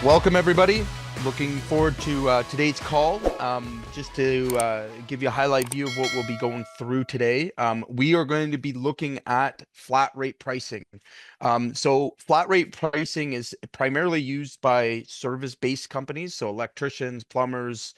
Welcome, everybody. Looking forward to today's call. Just to give you a highlight view of what we'll be going through today. We are going to be looking at flat rate pricing. So flat rate pricing is primarily used by service-based companies, so electricians, plumbers,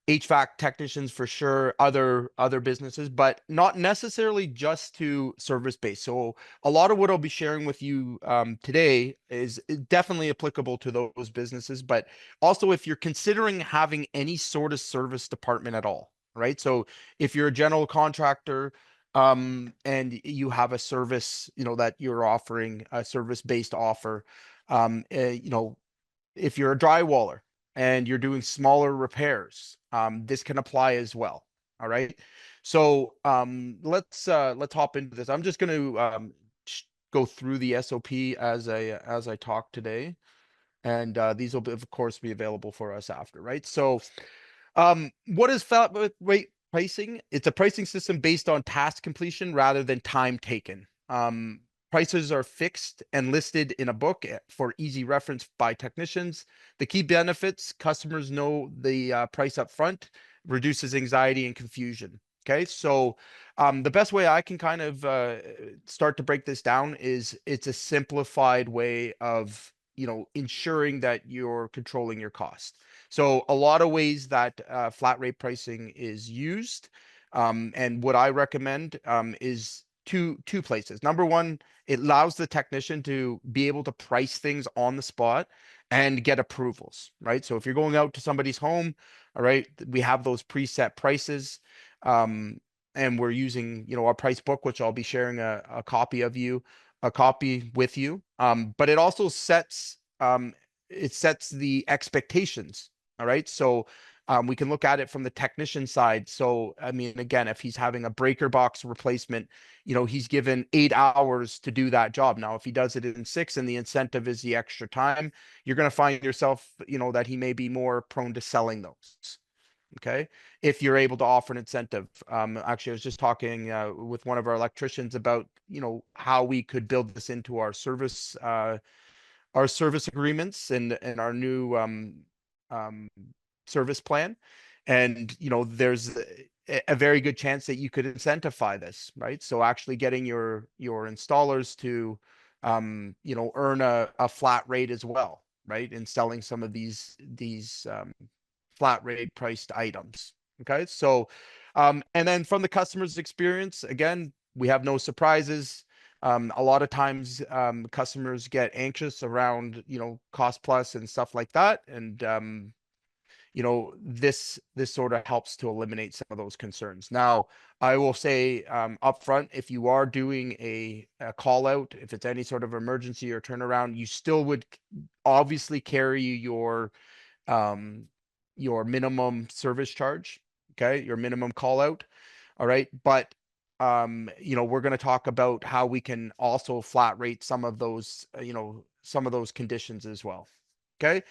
HVAC technicians for sure, other businesses, but not necessarily just to service based. So a lot of what I'll be sharing with you today is definitely applicable to those businesses, but also if you're considering having any sort of service department at all, right? So if you're a general contractor and you have a service, that you're offering a service-based offer, if you're a drywaller and you're doing smaller repairs, this can apply as well. All right. So let's hop into this. I'm just going to go through the SOP as I talk today, and these will of course be available for us after. Right. So what is flat rate pricing? It's a pricing system based on task completion rather than time taken. Prices are fixed and listed in a book for easy reference by technicians. The key benefits: customers know the price up front, reduces anxiety and confusion. Okay, so the best way I can kind of start to break this down is it's a simplified way of ensuring that you're controlling your cost. So a lot of ways that flat rate pricing is used, and what I recommend is two places. Number one, it allows the technician to be able to price things on the spot and get approvals, right? So if you're going out to somebody's home, all right, we have those preset prices, and we're using, our price book, which I'll be sharing a copy with you. But it also sets the expectations. All right. So we can look at it from the technician side. So, I mean, again, if he's having a breaker box replacement, he's given 8 hours to do that job. Now, if he does it in 6 and the incentive is the extra time, you're going to find yourself, that he may be more prone to selling those. Okay. If you're able to offer an incentive. Actually, I was just talking with one of our electricians about, how we could build this into our service agreements and our new um, service plan. And, there's a very good chance that you could incentivize this, right? So actually getting your installers to, earn a flat rate as well, right? And selling some of these flat rate priced items. Okay. So, and then from the customer's experience, again, we have no surprises. A lot of times customers get anxious around, cost plus and stuff like that. And, this sort of helps to eliminate some of those concerns. Now, I will say upfront, if you are doing a call out, if it's any sort of emergency or turnaround, you still would obviously carry your minimum service charge, okay, your minimum call out. All right. But we're going to talk about how we can also flat rate some of those, some of those conditions as well. Okay.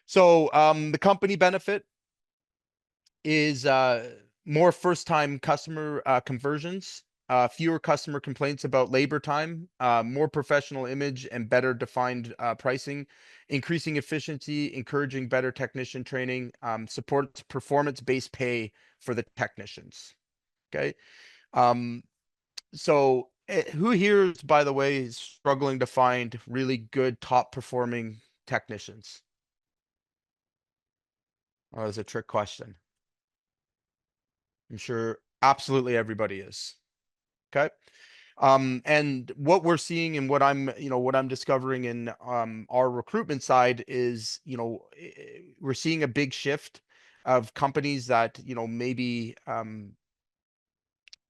So the company benefit is more first-time customer conversions, fewer customer complaints about labor time, more professional image and better defined pricing, increasing efficiency, encouraging better technician training, supports performance-based pay for the technicians. Okay. So who here, by the way, is struggling to find really good top performing technicians? Oh, that's a trick question. I'm sure absolutely everybody is. Okay. And what we're seeing and what I'm discovering in our recruitment side is, we're seeing a big shift of companies that, maybe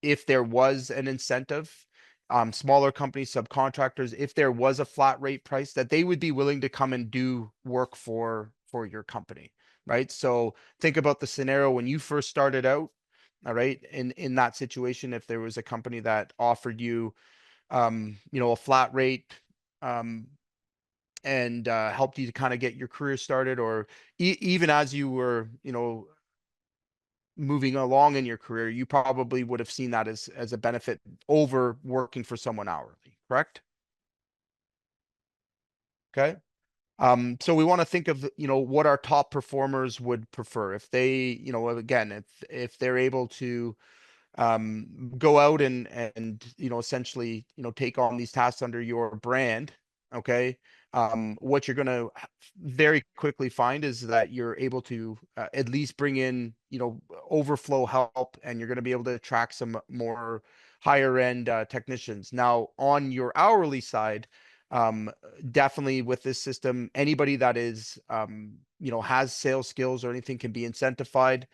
if there was an incentive, smaller companies, subcontractors, if there was a flat rate price, that they would be willing to come and do work for your company, right? So think about the scenario when you first started out. All right. In that situation, if there was a company that offered you, a flat rate, and helped you to kind of get your career started, or even as you were, moving along in your career, you probably would have seen that as a benefit over working for someone hourly, correct? Okay. So we want to think of, what our top performers would prefer. If they, again, if they're able to go out and essentially take on these tasks under your brand. Okay. What you're going to very quickly find is that you're able to at least bring in overflow help, and you're going to be able to attract some more higher end technicians. Now on your hourly side, um definitely with this system, anybody that is has sales skills or anything can be incentivized,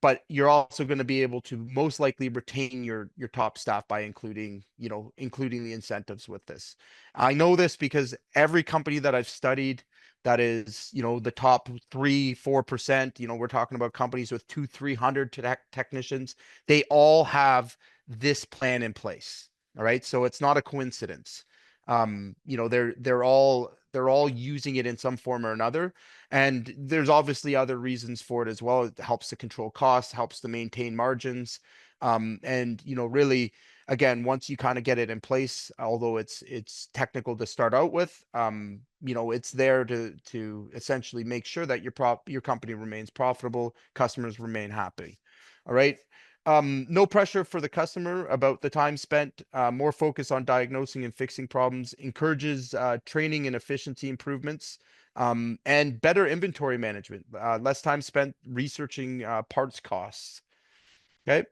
but you're also going to be able to most likely retain your top staff by including the incentives with this. I know this because every company that I've studied that is, the top 3-4%, we're talking about companies with 200-300 technicians, they all have this plan in place. All right. So it's not a coincidence. They're all using it in some form or another, and there's obviously other reasons for it as well. It helps to control costs, helps to maintain margins. And really, again, once you kind of get it in place, although it's technical to start out with, it's there to essentially make sure that your company remains profitable, customers remain happy. All right. No pressure for the customer about the time spent, more focus on diagnosing and fixing problems, encourages training and efficiency improvements, and better inventory management, less time spent researching parts costs. Okay.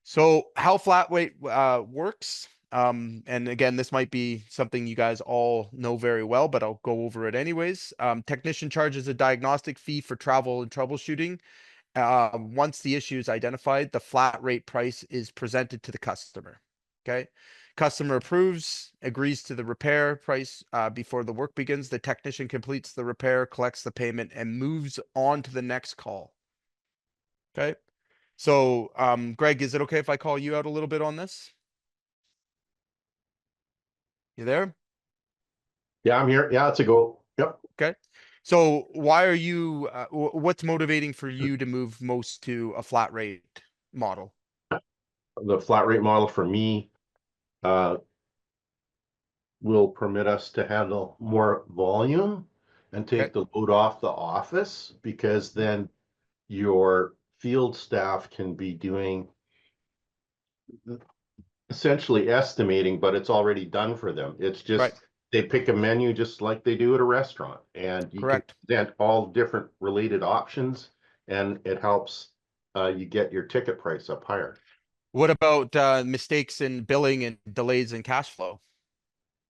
So how flat rate works. And again, this might be something you guys all know very well, but I'll go over it anyways. Technician charges a diagnostic fee for travel and troubleshooting. Once the issue is identified, the flat rate price is presented to the customer. Okay. Customer approves, agrees to the repair price before the work begins. The technician completes the repair, collects the payment, and moves on to the next call. Okay. So, Greg, is it okay if I call you out a little bit on this? You there? Yeah, I'm here. Yeah, it's a go. Yep. Okay. So, why are you, what's motivating for you to move most to a flat rate model? The flat rate model for me uh, will permit us to handle more volume and Okay. take the load off the office, because then your field staff can be doing essentially estimating, but it's already done for them. It's Right. just they pick a menu just like they do at a restaurant, and you can Correct. present all different related options, and it helps you get your ticket price up higher. What about mistakes in billing and delays in cash flow?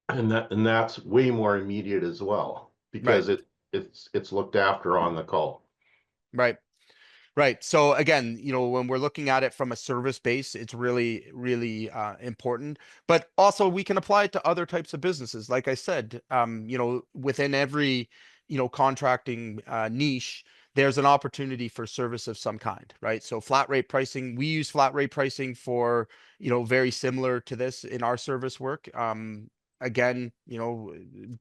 And that's way more immediate as well, Right. because it's looked after on the call. Right. Right. So again, when we're looking at it from a service base, it's really, really important. But also we can apply it to other types of businesses. Like I said, within every, contracting niche, there's an opportunity for service of some kind, right? So flat rate pricing, we use flat rate pricing for, very similar to this in our service work. Again,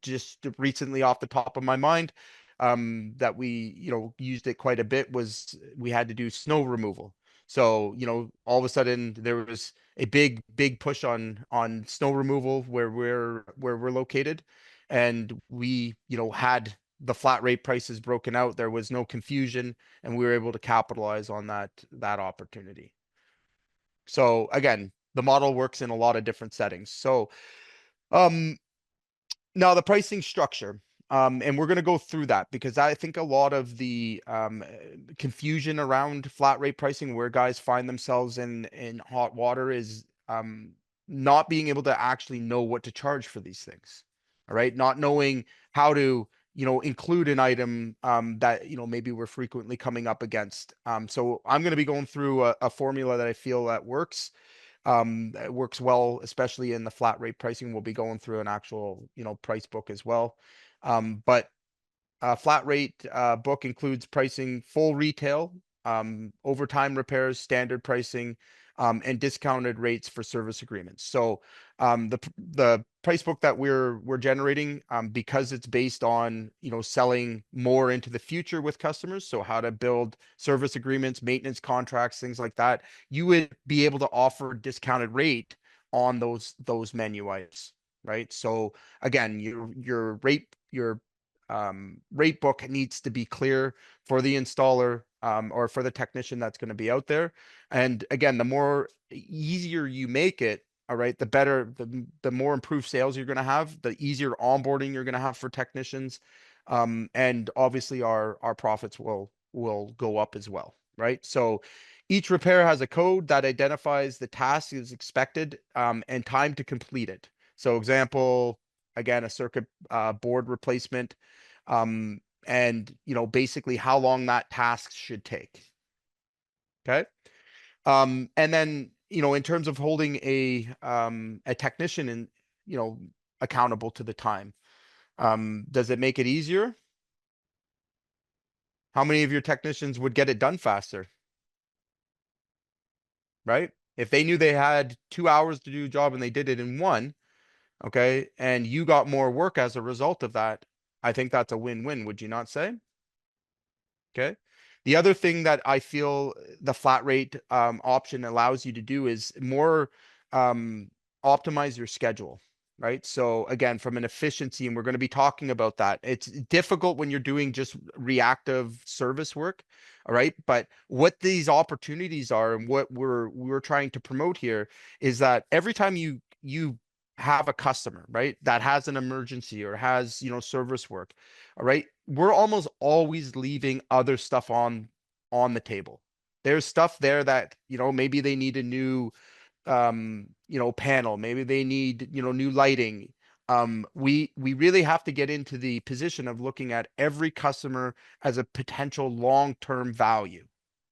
just recently off the top of my mind, that we used it quite a bit was we had to do snow removal. So all of a sudden there was a big push on snow removal where we're located, and we had the flat rate prices broken out. There was no confusion, and we were able to capitalize on that opportunity. So again, the model works in a lot of different settings. So um now the pricing structure, and we're going to go through that because I think a lot of the confusion around flat rate pricing, where guys find themselves in hot water, is not being able to actually know what to charge for these things. All right, not knowing how to include an item that maybe we're frequently coming up against. So I'm going to be going through a formula that I feel that works. It works well, especially in the flat rate pricing. We'll be going through an actual, price book as well. But flat rate book includes pricing full retail, overtime repairs, standard pricing, and discounted rates for service agreements. So the price book that we're generating, because it's based on selling more into the future with customers, so how to build service agreements, maintenance contracts, things like that, you would be able to offer discounted rate on those menu items, right? So again, your rate, your rate book needs to be clear for the installer or for the technician that's going to be out there. And again, the more easier you make it, all right, the better, the more improved sales you're going to have, the easier onboarding you're going to have for technicians. And obviously our profits will go up as well, right? So each repair has a code that identifies the task is expected and time to complete it. So example, again, a circuit board replacement, and basically how long that task should take. Okay. And then, in terms of holding a technician and, accountable to the time, does it make it easier? How many of your technicians would get it done faster? Right? If they knew they had 2 hours to do a job and they did it in one, okay, and you got more work as a result of that, I think that's a win-win, would you not say? Okay. The other thing that I feel the flat rate option allows you to do is more um, optimize your schedule, right? So again, from an efficiency, and we're going to be talking about that. It's difficult when you're doing just reactive service work, all right? But what these opportunities are and what we're trying to promote here is that every time you have a customer, right, that has an emergency or has, service work, all right, we're almost always leaving other stuff on the table. There's stuff there that, maybe they need a new panel, maybe they need, new lighting. We really have to get into the position of looking at every customer as a potential long-term value.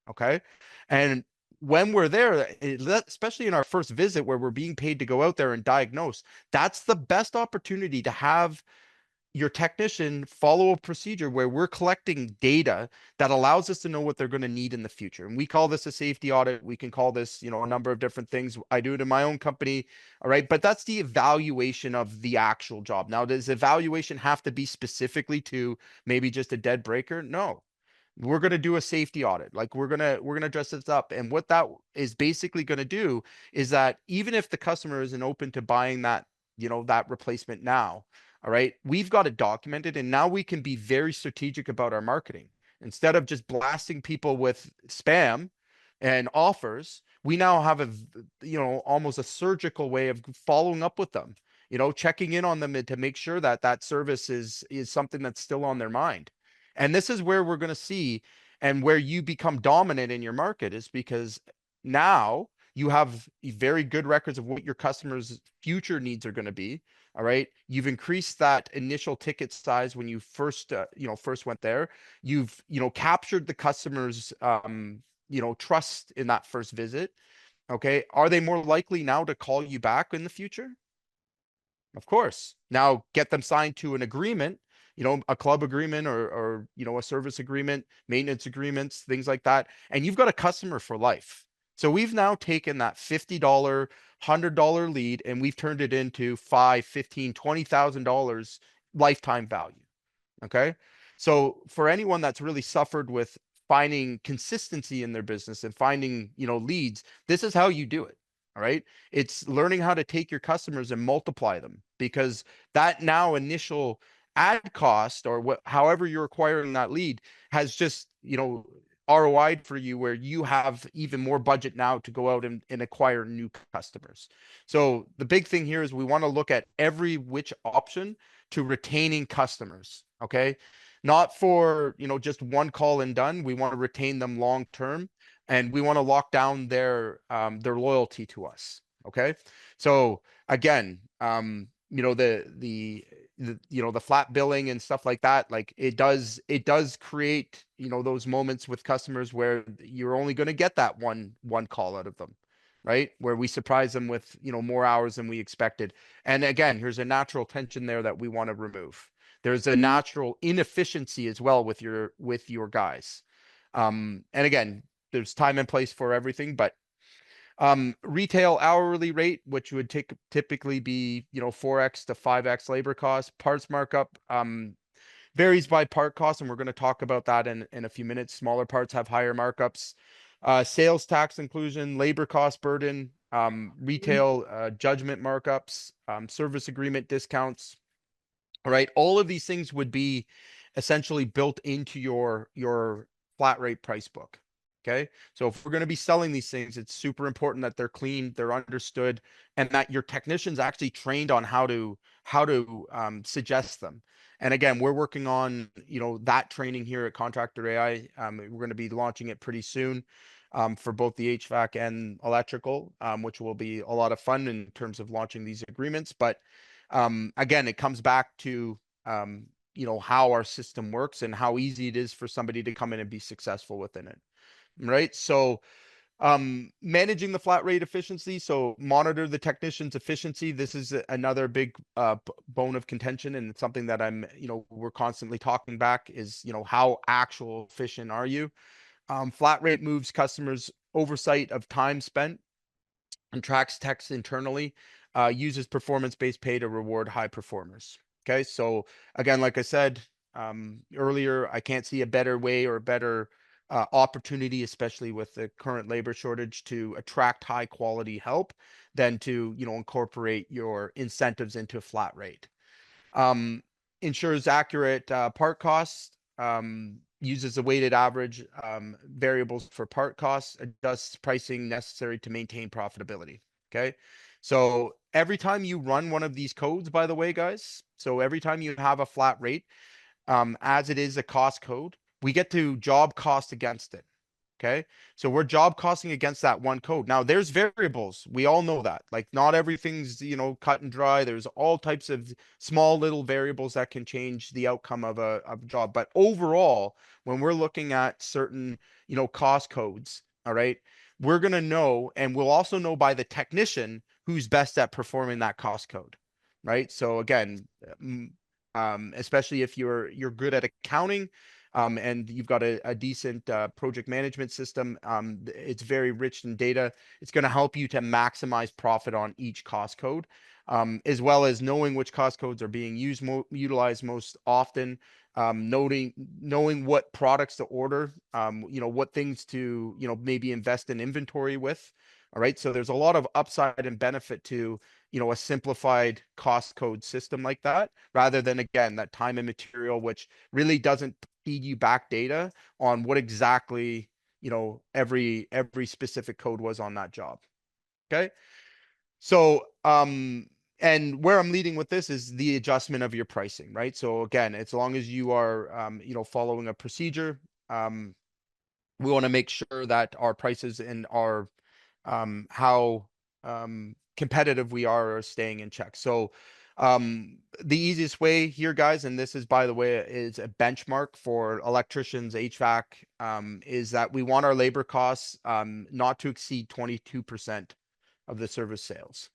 Okay. And when we're there, especially in our first visit where we're being paid to go out there and diagnose, that's the best opportunity to have your technician follow a procedure where we're collecting data that allows us to know what they're going to need in the future. And we call this a safety audit. We can call this, a number of different things. I do it in my own company. All right. But that's the evaluation of the actual job. Now, does evaluation have to be specifically to maybe just a dead breaker? No. We're going to do a safety audit. Like we're going to dress this up. And what that is basically going to do is that even if the customer isn't open to buying that, that replacement now, all right, we've got it documented, and now we can be very strategic about our marketing. Instead of just blasting people with spam and offers, we now have almost a surgical way of following up with them, checking in on them to make sure that that service is something that's still on their mind. And this is where we're going to see, and where you become dominant in your market, is because now you have very good records of what your customers' future needs are going to be. All right. You've increased that initial ticket size when you first, first went there. You've, captured the customer's, trust in that first visit. Okay. Are they more likely now to call you back in the future? Of course. Now get them signed to an agreement, a club agreement or, a service agreement, maintenance agreements, things like that. And you've got a customer for life. So we've now taken that $50, $100 lead and we've turned it into $5, $15, $20,000 lifetime value. Okay. So for anyone that's really suffered with finding consistency in their business and finding, leads, this is how you do it. All right. It's learning how to take your customers and multiply them, because that now initial ad cost or however you're acquiring that lead has just, ROI'd for you, where you have even more budget now to go out and acquire new customers. So the big thing here is we want to look at every which option to retaining customers. Okay. Not for, just one call and done. We want to retain them long term, and we want to lock down their loyalty to us. Okay. So again, the flat billing and stuff like that, like it does create, those moments with customers where you're only going to get that one call out of them, right? Where we surprise them with, more hours than we expected. And again, here's a natural tension there that we want to remove. There's a natural inefficiency as well with your guys. And again, there's time and place for everything, but retail hourly rate, which would typically be, 4x to 5x labor cost. Parts markup varies by part cost, and we're going to talk about that in a few minutes. Smaller parts have higher markups. Sales tax inclusion, labor cost burden, retail judgment markups, service agreement discounts, All right. All of these things would be essentially built into your flat rate price book. Okay. So if we're going to be selling these things, it's super important that they're clean, they're understood, and that your technicians actually trained on how to suggest them. And again, we're working on that training here at Contractor AI. We're going to be launching it pretty soon. For both the HVAC and electrical, which will be a lot of fun in terms of launching these agreements. But again, it comes back to how our system works and how easy it is for somebody to come in and be successful within it. Right. So managing the flat rate efficiency. So monitor the technician's efficiency. This is another big bone of contention, and it's something that we're constantly talking back is, how actual efficient are you? Flat rate moves customers oversight of time spent and tracks techs internally, uses performance-based pay to reward high performers. Okay, so again, like I said earlier, I can't see a better way or a better opportunity, especially with the current labor shortage, to attract high quality help than to incorporate your incentives into a flat rate. Um, ensures accurate part costs, uses a weighted average variables for part costs, adjusts pricing necessary to maintain profitability. Okay. So every time you run one of these codes, by the way, guys, so every time you have a flat rate, as it is a cost code, we get to job cost against it. Okay. So we're job costing against that one code. Now there's variables. We all know that. Like not everything's, cut and dry. There's all types of small little variables that can change the outcome of a job. But overall, when we're looking at certain, cost codes, all right, we're going to know, and we'll also know by the technician who's best at performing that cost code. Right. So again, especially if you're good at accounting, and you've got a decent project management system. It's very rich in data. It's going to help you to maximize profit on each cost code, as well as knowing which cost codes are being utilized most often, knowing what products to order, what things to, maybe invest in inventory with. All right. So there's a lot of upside and benefit to, a simplified cost code system like that, rather than, again, that time and material, which really doesn't feed you back data on what exactly, every specific code was on that job. Okay. So, and where I'm leading with this is the adjustment of your pricing, right? So again, as long as you are, following a procedure, we want to make sure that our prices and our how competitive we are staying in check. So the easiest way here, guys, and this is, by the way, is a benchmark for electricians, HVAC, is that we want our labor costs not to exceed 22% of the service sales.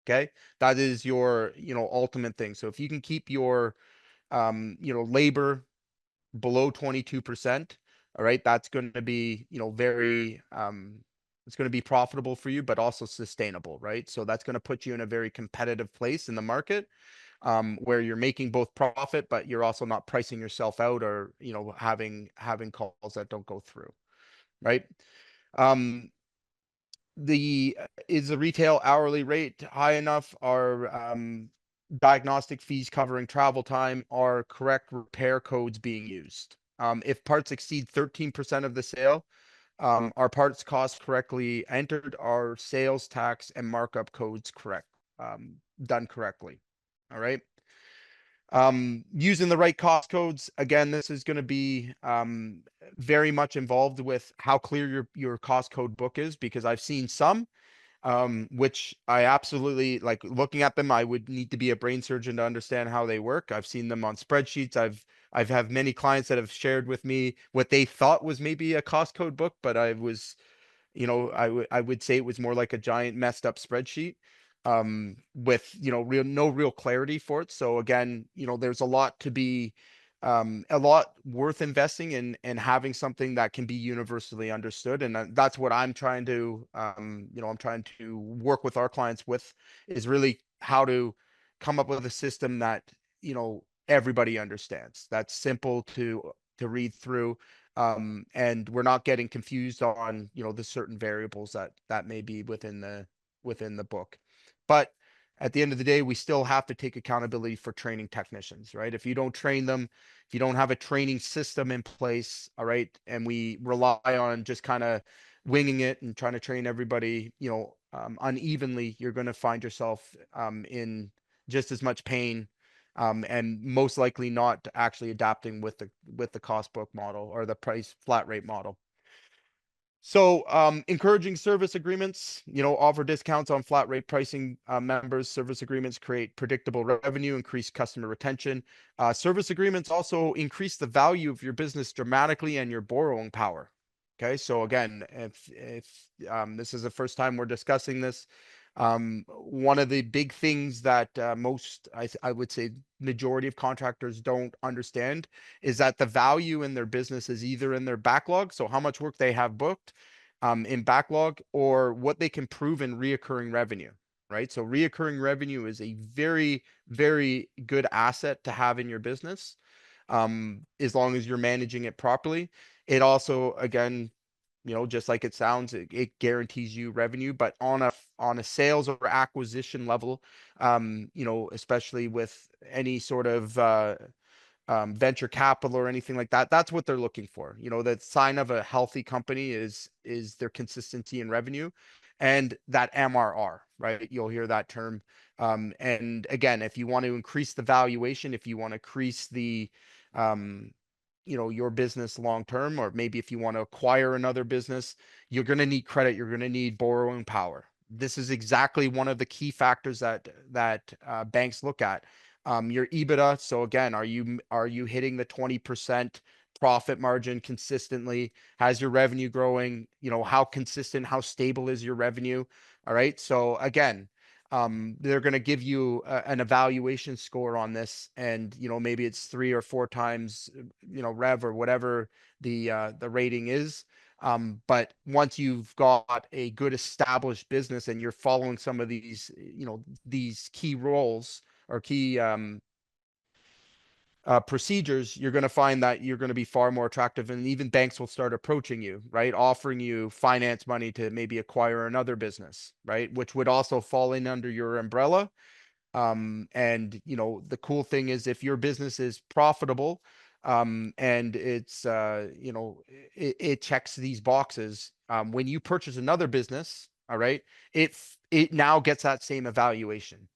Okay. That is your, ultimate thing. So if you can keep your, labor below 22%, all right, that's going to be, very, it's going to be profitable for you, but also sustainable, right? So that's going to put you in a very competitive place in the market, where you're making both profit, but you're also not pricing yourself out, or, having calls that don't go through, right? Um, is the retail hourly rate high enough? Are diagnostic fees covering travel time? Are correct repair codes being used? If parts exceed 13% of the sale, are parts costs correctly entered? Are sales tax and markup codes correct? Done correctly. All right. Using the right cost codes. Again, this is going to be very much involved with how clear your cost code book is, because I've seen some which I absolutely like looking at them. I would need to be a brain surgeon to understand how they work. I've seen them on spreadsheets. I've have many clients that have shared with me what they thought was maybe a cost code book, but I was, I would say it was more like a giant messed up spreadsheet, with, no real clarity for it. So again, there's a lot to be, a lot worth investing in, and having something that can be universally understood. And that's what I'm trying to, I'm trying to work with our clients with, is really how to come up with a system that, everybody understands, that's simple to read through, and we're not getting confused on, the certain variables that may be within the book. But at the end of the day, we still have to take accountability for training technicians, right? If you don't train them, if you don't have a training system in place, all right, and we rely on just kind of winging it and trying to train everybody, unevenly, you're going to find yourself in just as much pain, and most likely not actually adapting with the cost book model or the price flat rate model. So encouraging service agreements, offer discounts on flat rate pricing. Members, service agreements create predictable revenue, increase customer retention. Service agreements also increase the value of your business dramatically and your borrowing power. Okay, so again, if this is the first time we're discussing this, one of the big things that most, I would say, majority of contractors don't understand is that the value in their business is either in their backlog, so how much work they have booked in backlog, or what they can prove in reoccurring revenue, right? So reoccurring revenue is a very, very good asset to have in your business, as long as you're managing it properly. It also, again, just like it sounds, it guarantees you revenue, but on a sales or acquisition level, especially with any sort of venture capital or anything like that, that's what they're looking for. The sign of a healthy company is their consistency in revenue and that MRR, right? You'll hear that term. And again, if you want to increase the valuation, if you want to increase the your business long term, or maybe if you want to acquire another business, you're going to need credit, you're going to need borrowing power. This is exactly one of the key factors that banks look at. Your EBITDA. So again, are you hitting the 20% profit margin consistently? Has your revenue growing? How consistent, how stable is your revenue? All right. So again, they're going to give you an evaluation score on this, and maybe it's 3 or 4 times rev or whatever the rating is. But once you've got a good established business and you're following some of these these key roles or key procedures, you're going to find that you're going to be far more attractive, and even banks will start approaching you, right? Offering you finance money to maybe acquire another business, right? Which would also fall in under your umbrella. And the cool thing is, if your business is profitable, and it's it checks these boxes, when you purchase another business, all right, it now gets that same evaluation,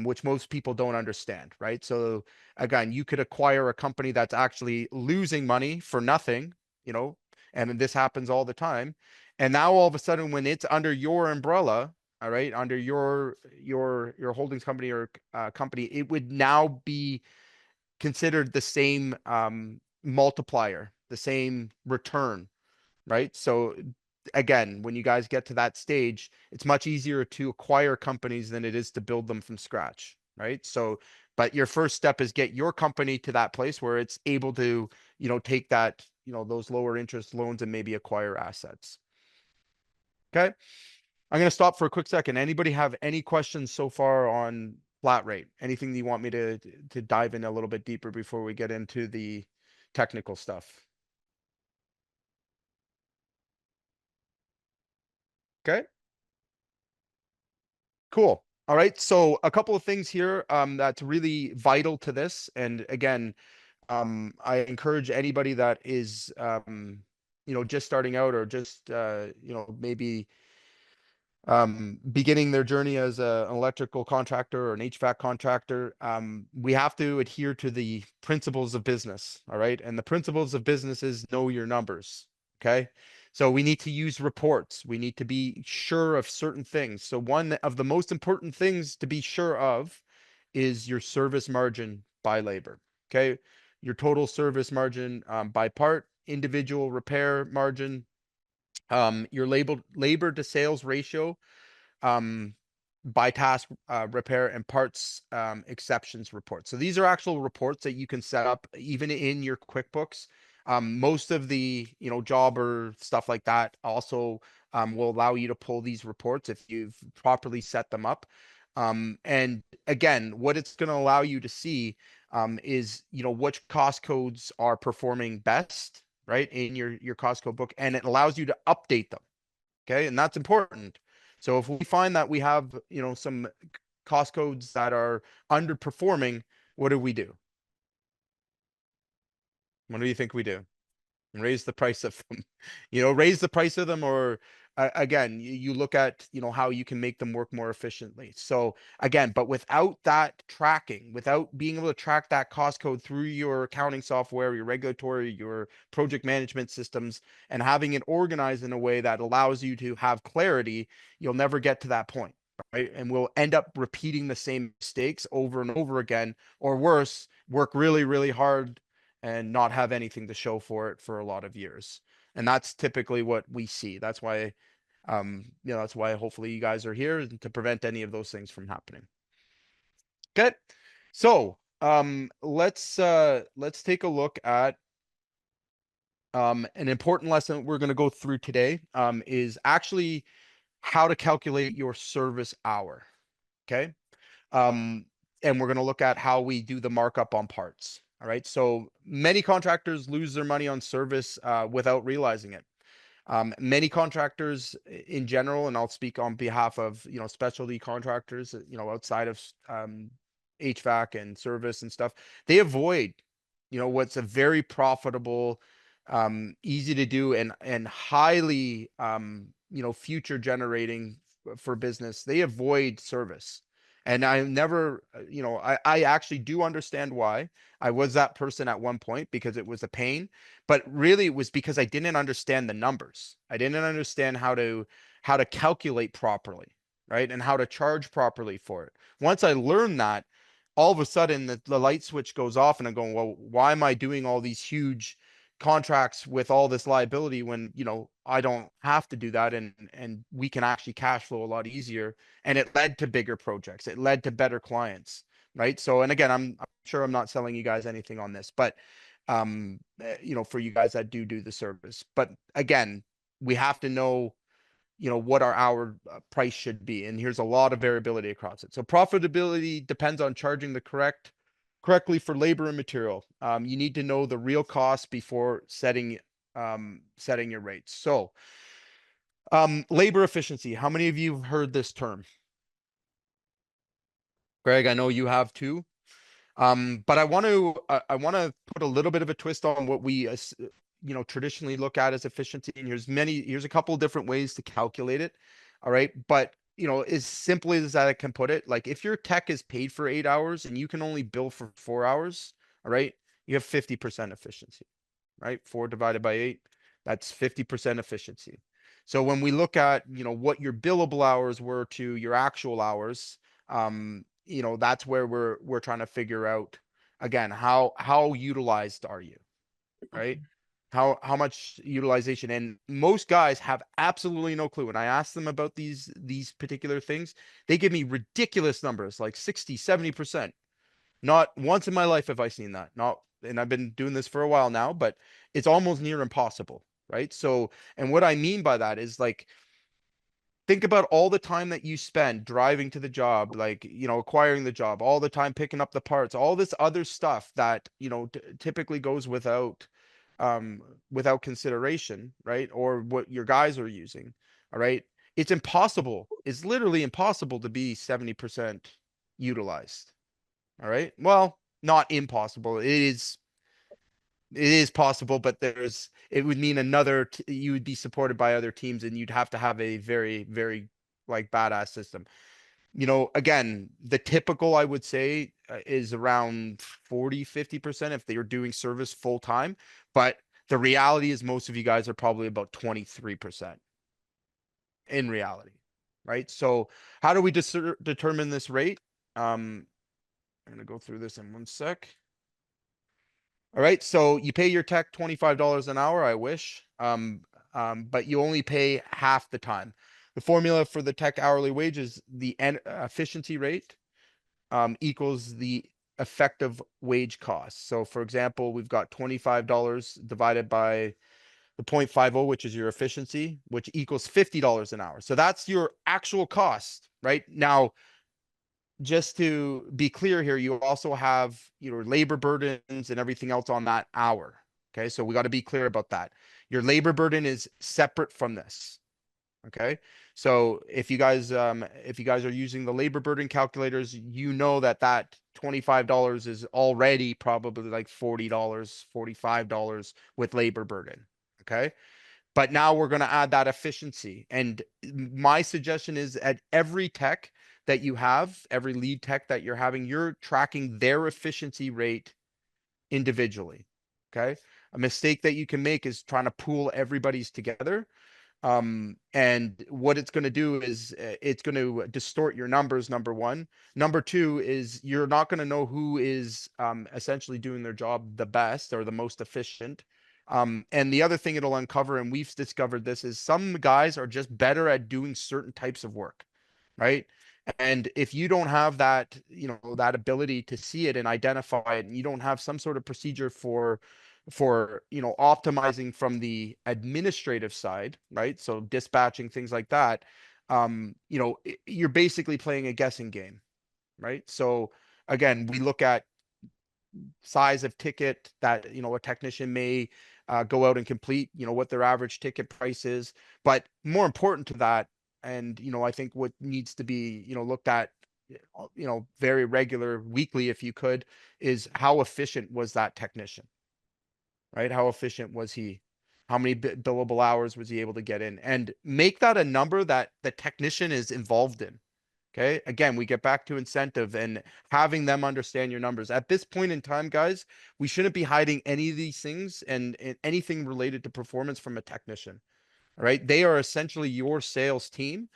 which most people don't understand, right? So again, you could acquire a company that's actually losing money for nothing, and this happens all the time. And now all of a sudden, when it's under your umbrella, all right, under your holdings company or company, it would now be considered the same multiplier, the same return, right? So again, when you guys get to that stage, it's much easier to acquire companies than it is to build them from scratch, right? So, but your first step is get your company to that place where it's able to, take that, those lower interest loans and maybe acquire assets. Okay. I'm going to stop for a quick second. Anybody have any questions so far on flat rate? Anything that you want me to dive in a little bit deeper before we get into the technical stuff? Okay. Cool. All right. So a couple of things here that's really vital to this. And again, I encourage anybody that is just starting out, or just maybe beginning their journey as an electrical contractor or an HVAC contractor, we have to adhere to the principles of business. All right. And the principles of business is know your numbers. Okay. So we need to use reports. We need to be sure of certain things. So one of the most important things to be sure of is your service margin by labor. Okay. Your total service margin by part, individual repair margin, your labor to sales ratio, um, by task, repair, and parts exceptions report. So these are actual reports that you can set up even in your QuickBooks. Most of the jobber stuff like that also will allow you to pull these reports if you've properly set them up. And again, what it's going to allow you to see is which cost codes are performing best, right, in your cost code book, and it allows you to update them. Okay, and that's important. So if we find that we have some cost codes that are underperforming, what do we do? What do you think we do? Raise the price of them, raise the price of them, or again, you look at, how you can make them work more efficiently. So again, but without that tracking, without being able to track that cost code through your accounting software, your regulatory, your project management systems, and having it organized in a way that allows you to have clarity, you'll never get to that point. Right. And we'll end up repeating the same mistakes over and over again, or worse, work really, really hard and not have anything to show for it for a lot of years. And that's typically what we see. That's why, that's why hopefully you guys are here to prevent any of those things from happening. Okay. So, let's take a look at, an important lesson we're going to go through today, is actually how to calculate your service hour. Okay. And we're going to look at how we do the markup on parts. All right. So many contractors lose their money on service without realizing it. Many contractors in general, and I'll speak on behalf of, specialty contractors, outside of HVAC and service and stuff, they avoid, what's a very profitable, easy to do, and highly, future generating for business. They avoid service. And I never, I actually do understand why. I was that person at one point because it was a pain, but really it was because I didn't understand the numbers. I didn't understand how to calculate properly, right? And how to charge properly for it. Once I learned that, all of a sudden the light switch goes off and I'm going, well, why am I doing all these huge contracts with all this liability when, I don't have to do that, and we can actually cash flow a lot easier. And it led to bigger projects. It led to better clients, right? So, and again, I'm sure I'm not selling you guys anything on this, but for you guys that do the service. But again, we have to know, what our hour price should be. And here's a lot of variability across it. So profitability depends on charging the correctly for labor and material. You need to know the real cost before setting your rates. So labor efficiency. How many of you have heard this term? Greg, I know you have too. But I want to put a little bit of a twist on what we traditionally look at as efficiency. And here's a couple of different ways to calculate it. All right. But as simply as I can put it, like if your tech is paid for 8 hours and you can only bill for 4 hours, all right, you have 50% efficiency, right? 4 divided by 8, that's 50% efficiency. So when we look at, what your billable hours were to your actual hours, that's where we're trying to figure out, again, how utilized are you, right? How much utilization. And most guys have absolutely no clue. When I ask them about these particular things, they give me ridiculous numbers like 60, 70%. Not once in my life have I seen that. Not, and I've been doing this for a while now, but it's almost near impossible, right? So, and what I mean by that is, like, think about all the time that you spend driving to the job, like, acquiring the job, all the time picking up the parts, all this other stuff that, typically goes without consideration, right? Or what your guys are using. All right. It's impossible. It's literally impossible to be 70% utilized. All right. Well, not impossible. It is possible, but it would mean you would be supported by other teams, and you'd have to have a very, very, like, badass system. Again, the typical, I would say, is around 40, 50% if they are doing service full time. But the reality is most of you guys are probably about 23% in reality, right? So how do we determine this rate? I'm going to go through this in one sec. All right, so you pay your tech $25 an hour. I wish, but you only pay half the time. The formula for the tech hourly wage is the efficiency rate equals the effective wage cost. So, for example, we've got $25 divided by the 0.50, which is your efficiency, which equals $50 an hour. So that's your actual cost, right? Now, just to be clear here, you also have your labor burdens and everything else on that hour. Okay, so we got to be clear about that. Your labor burden is separate from this. Okay. So if you guys are using the labor burden calculators, you know that $25 is already probably like $40, $45 with labor burden. Okay. But now we're going to add that efficiency. And my suggestion is at every tech that you have, every lead tech that you're having, you're tracking their efficiency rate individually. Okay. A mistake that you can make is trying to pool everybody's together. And what it's going to do is it's going to distort your numbers, number one. Number two is you're not going to know who is essentially doing their job the best or the most efficient. And the other thing it'll uncover, and we've discovered this, is some guys are just better at doing certain types of work, right? And if you don't have that, that ability to see it and identify it, and you don't have some sort of procedure for optimizing from the administrative side, right? So dispatching, things like that, you're basically playing a guessing game, right? So again, we look at size of ticket that a technician may go out and complete, what their average ticket price is. But more important to that, and I think what needs to be looked at very regular, weekly, if you could, is how efficient was that technician, right? How efficient was he? How many billable hours was he able to get in? And make that a number that the technician is involved in. Okay. Again, we get back to incentive and having them understand your numbers. At this point in time, guys, we shouldn't be hiding any of these things and anything related to performance from a technician. All right. They are essentially your sales team.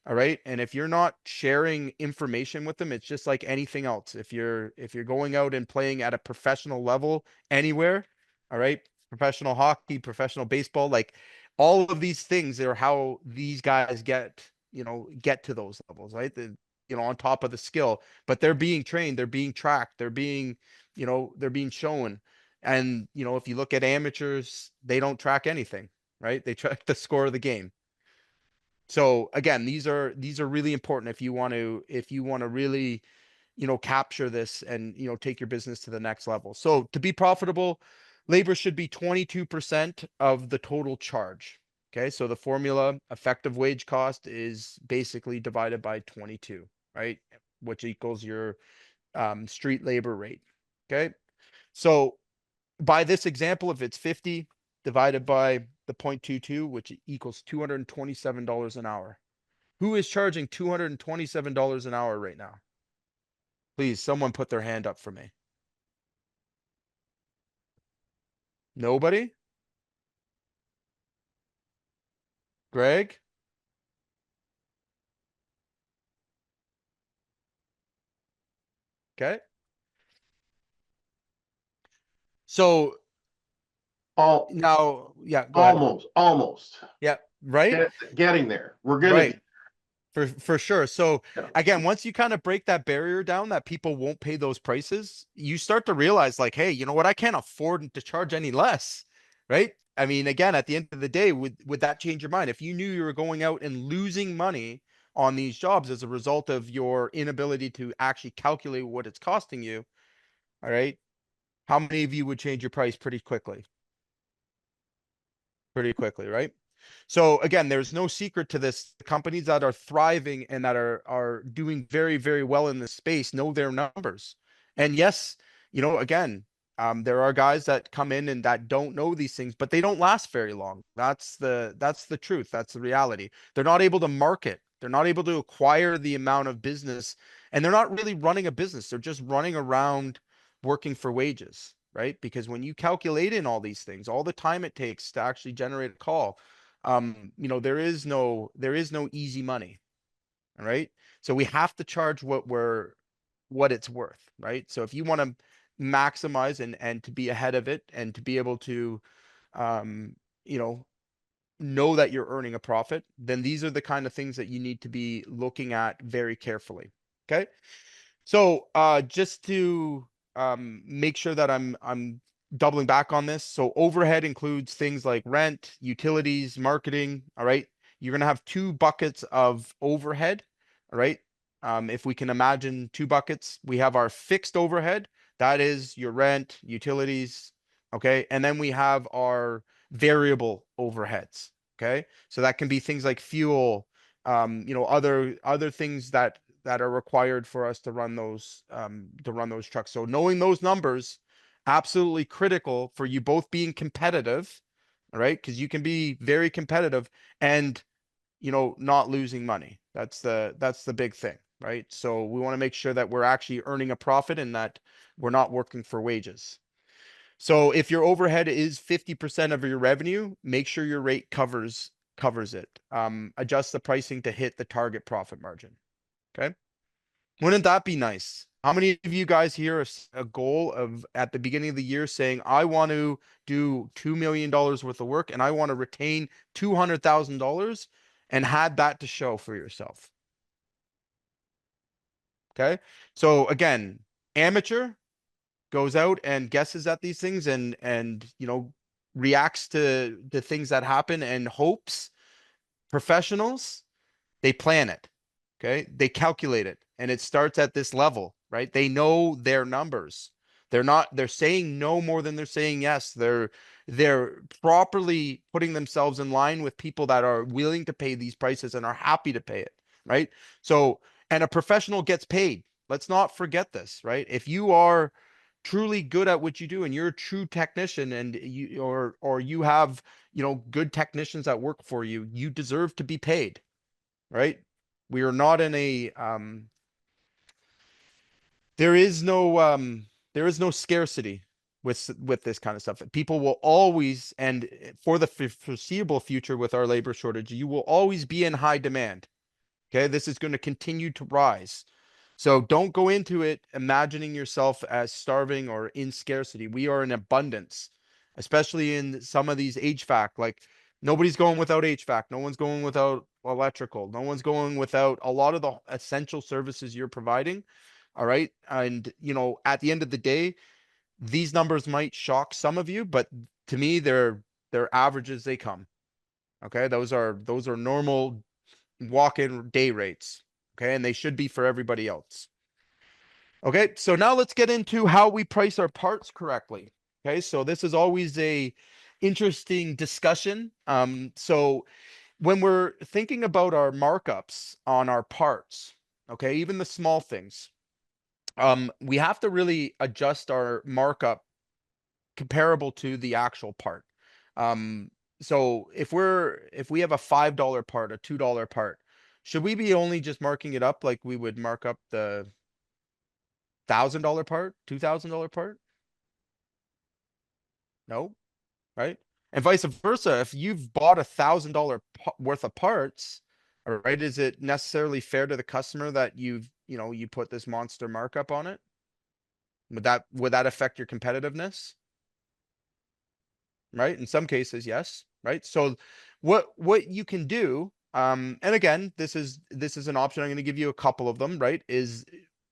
All right. And if you're not sharing information with them, it's just like anything else. If you're going out and playing at a professional level anywhere, all right, professional hockey, professional baseball, like all of these things are how these guys get to those levels, right? On top of the skill, but they're being trained, they're being tracked, they're being shown. And if you look at amateurs, they don't track anything, right? They track the score of the game. So again, these are really important if you want to really capture this and take your business to the next level. So to be profitable, labor should be 22% of the total charge. Okay, so the formula effective wage cost is basically divided by 22, right? Which equals your street labor rate. Okay, so by this example, if it's 50 divided by the 0.22, which equals $227 an hour. Who is charging $227 an hour right now? Please, someone put their hand up for me. Nobody? Greg? Okay. So All, now, yeah, go ahead. almost. Yeah, right? Getting there. We're gonna Right. get For sure. So there. again, once you kind of break that barrier down that people won't pay those prices, you start to realize like, hey, you know what? I can't afford to charge any less, right? I mean, again, at the end of the day, would that change your mind? If you knew you were going out and losing money on these jobs as a result of your inability to actually calculate what it's costing you, all right? How many of you would change your price pretty quickly? Pretty quickly, right? So again, there's no secret to this. The companies that are thriving and that are doing very, very well in this space know their numbers. And yes, again, there are guys that come in and that don't know these things, but they don't last very long. That's the truth. That's the reality. They're not able to market. They're not able to acquire the amount of business, and they're not really running a business. They're just running around working for wages, right? Because when you calculate in all these things, all the time it takes to actually generate a call, there is no easy money. All right. So we have to charge what it's worth, right? So if you want to maximize and to be ahead of it and to be able to um, you know that you're earning a profit, then these are the kind of things that you need to be looking at very carefully. Okay. So just to make sure that I'm doubling back on this. So overhead includes things like rent, utilities, marketing. All right. You're gonna have two buckets of overhead. All right. If we can imagine two buckets, we have our fixed overhead. That is your rent, utilities. Okay. And then we have our variable overheads. Okay. So that can be things like fuel, other things that are required for us to run those trucks. So knowing those numbers, absolutely critical for you both being competitive, all right? Because you can be very competitive and not losing money. That's the big thing, right? So we want to make sure that we're actually earning a profit and that we're not working for wages. So if your overhead is 50% of your revenue, make sure your rate covers it. Adjust the pricing to hit the target profit margin. Okay. Wouldn't that be nice? How many of you guys hear a goal of at the beginning of the year saying, I want to do $2 million worth of work and I want to retain $200,000 and had that to show for yourself? Okay. So again, amateur goes out and guesses at these things and reacts to the things that happen and hopes. Professionals, they plan it. Okay. They calculate it and it starts at this level, right? They know their numbers. They're saying no more than they're saying yes. They're properly putting themselves in line with people that are willing to pay these prices and are happy to pay it, right? So, and a professional gets paid. Let's not forget this, right? If you are truly good at what you do and you're a true technician and or you have, good technicians that work for you, you deserve to be paid, right? We are not in a there is no scarcity with this kind of stuff. People will always, and for the foreseeable future with our labor shortage, you will always be in high demand. Okay, this is going to continue to rise. So don't go into it imagining yourself as starving or in scarcity. We are in abundance, especially in some of these HVAC. Like nobody's going without HVAC. No one's going without electrical. No one's going without a lot of the essential services you're providing. All right. And, at the end of the day, these numbers might shock some of you, but to me, they're averages they come. Okay. Those are normal walk-in day rates. Okay. And they should be for everybody else. Okay. So now let's get into how we price our parts correctly. Okay. So this is always a interesting discussion. So when we're thinking about our markups on our parts, okay, even the small things, we have to really adjust our markup comparable to the actual part. Um, so if we have a $5 part, a $2 part, should we be only just marking it up like we would mark up the $1,000 part, $2,000 part? No, right? And vice versa. If you've bought $1,000 worth of parts, all right, is it necessarily fair to the customer that you put this monster markup on it? Would that affect your competitiveness? Right? In some cases, yes. Right. So what you can do, and again, this is an option. I'm going to give you a couple of them, right? Is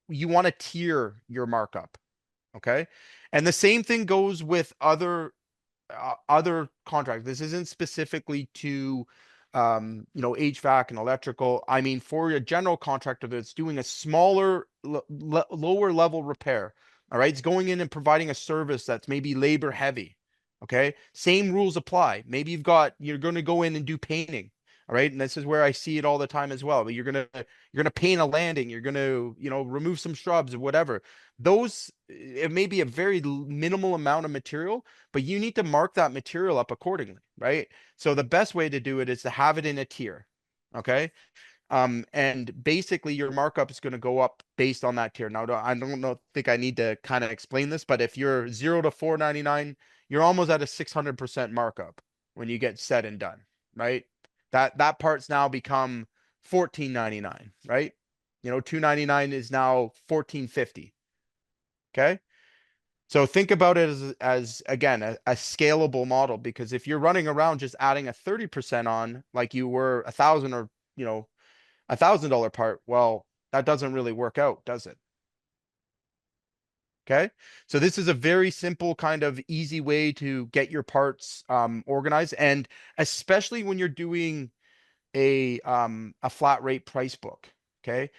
you want to tier your markup. Okay. And the same thing goes with other contracts. This isn't specifically to HVAC and electrical. I mean, for a general contractor that's doing a smaller, lower level repair. All right. It's going in and providing a service that's maybe labor heavy. Okay. Same rules apply. Maybe you're going to go in and do painting. All right. And this is where I see it all the time as well. But you're gonna paint a landing. You're gonna, remove some shrubs or whatever. It may be a very minimal amount of material, but you need to mark that material up accordingly, right? So the best way to do it is to have it in a tier. Okay. And basically your markup is going to go up based on that tier. Now, I don't know, think I need to kind of explain this, but if you're 0 to 499, you're almost at a 600% markup when you get said and done, right? That part's now become 1499, right? 299 is now 1450. Okay. So think about it as again, a scalable model, because if you're running around just adding a 30% on like you were 1,000 or, $1,000 part, well, that doesn't really work out, does it? Okay. So this is a very simple kind of easy way to get your parts organized. And especially when you're doing a flat rate price book. Okay.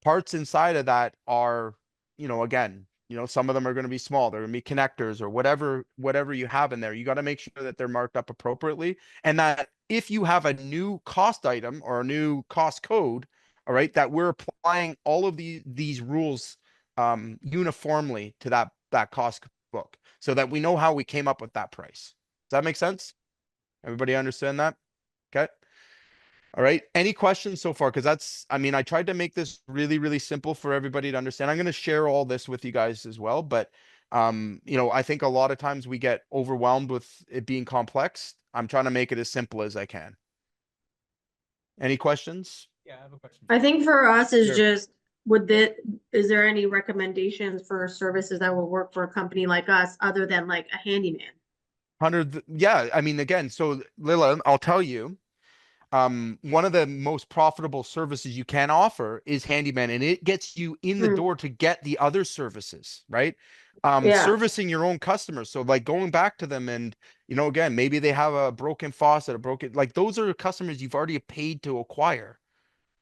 Parts inside of that are, again, some of them are going to be small. They're going to be connectors or whatever you have in there. You got to make sure that they're marked up appropriately and that if you have a new cost item or a new cost code, all right, that we're applying all of these rules uniformly to that cost book so that we know how we came up with that price. Does that make sense? Everybody understand that? Okay. All right. Any questions so far? Because I mean, I tried to make this really, really simple for everybody to understand. I'm going to share all this with you guys as well. But, I think a lot of times we get overwhelmed with it being complex. I'm trying to make it as simple as I can. Any questions? Yeah, I have a question. I think for us is Sure. just, is there any recommendations for services that will work for a company like us other than like a handyman? 100. Yeah. I mean, again, so Lila, I'll tell you, one of the most profitable services you can offer is handyman, and it gets you in the door to get the other services, right? Yeah. Servicing your own customers. So like going back to them and, again, maybe they have a broken faucet, like those are customers you've already paid to acquire,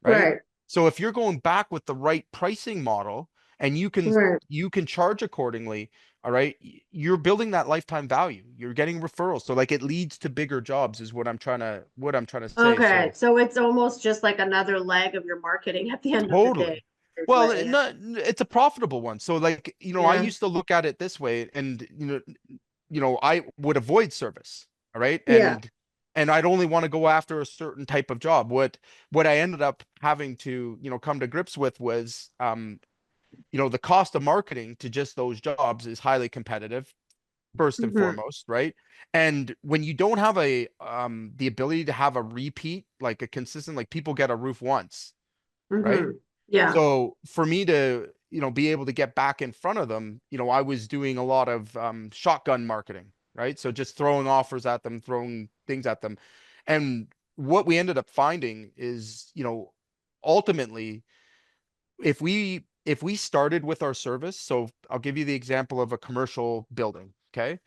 right? Right. So if you're going back with the right pricing model and Right. you can charge accordingly, all right, you're building that lifetime value. You're getting referrals. So like it leads to bigger jobs is what I'm trying to say. Okay. So So it's almost just like another leg of your marketing at the end of the day. totally. Well, it's a profitable one. So like, I Yeah. used to look at it this way and I would avoid service. All right. Yeah. And I'd only want to go after a certain type of job. What I ended up having to, come to grips with was the cost of marketing to just those jobs is highly competitive, first and foremost, right? And when you don't have the ability to have a repeat, like a consistent, like people get a roof once, right? Yeah. So for me to, be able to get back in front of them, I was doing a lot of shotgun marketing, right? So just throwing offers at them, throwing things at them. And what we ended up finding is, ultimately, if we started with our service, so I'll give you the example of a commercial building, okay?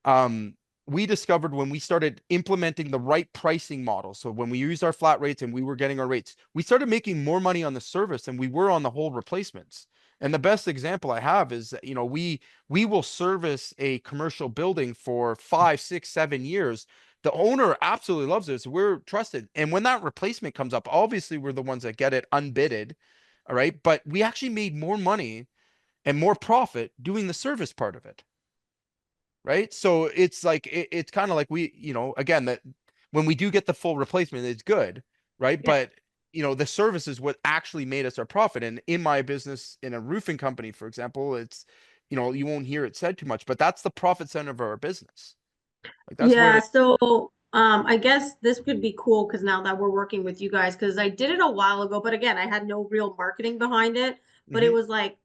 um, we discovered when we started implementing the right pricing model. So when we used our flat rates and we were getting our rates, we started making more money on the service than we were on the whole replacements. And the best example I have is that, we will service a commercial building for 5, 6, 7 years. The owner absolutely loves it. So we're trusted. And when that replacement comes up, obviously we're the ones that get it unbidded. All right. But we actually made more money and more profit doing the service part of it. Right. So it's like, it's kind of like we, again, that when we do get the full replacement, it's good. Right. Yeah. But, the service is what actually made us our profit. And in my business, in a roofing company, for example, it's, you won't hear it said too much, but that's the profit center of our business. Like that's Yeah. where So I guess this could be cool because now that we're working with you guys, because I did it a while ago, but again, I had no real marketing behind it. But it Mhm. was like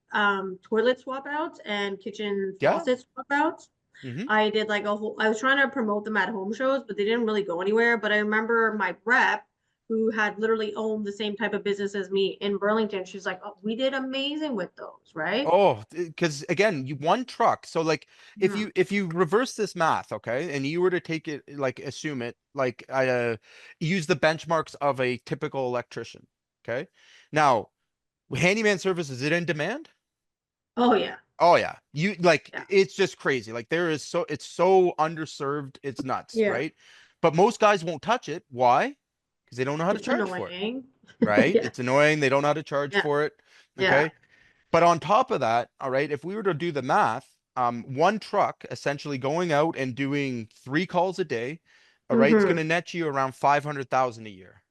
toilet swap outs and kitchen Yeah. faucet swap outs. Mhm. I did like I was trying to promote them at home shows, but they didn't really go anywhere. But I remember my rep who had literally owned the same type of business as me in Burlington. She's like, oh, we did amazing with those, right? Oh, because again, you one truck. So like if Yeah. you reverse this math, okay, and you were to take it, like assume it, like use the benchmarks of a typical electrician. Okay. Now, handyman service, is it in demand? Oh yeah. Oh yeah. You like Yeah. it's just crazy. Like it's so underserved, it's nuts, Yeah. right? But most guys won't touch it. Why? Because they don't know how to It's charge for it. annoying. Right? Yeah. It's annoying. They don't know how to charge Yeah. for it. Yeah. Okay. But on top of that, all right, if we were to do the math, one truck essentially going out and doing 3 calls a day, all right, it's going to net you around 500,000 a year.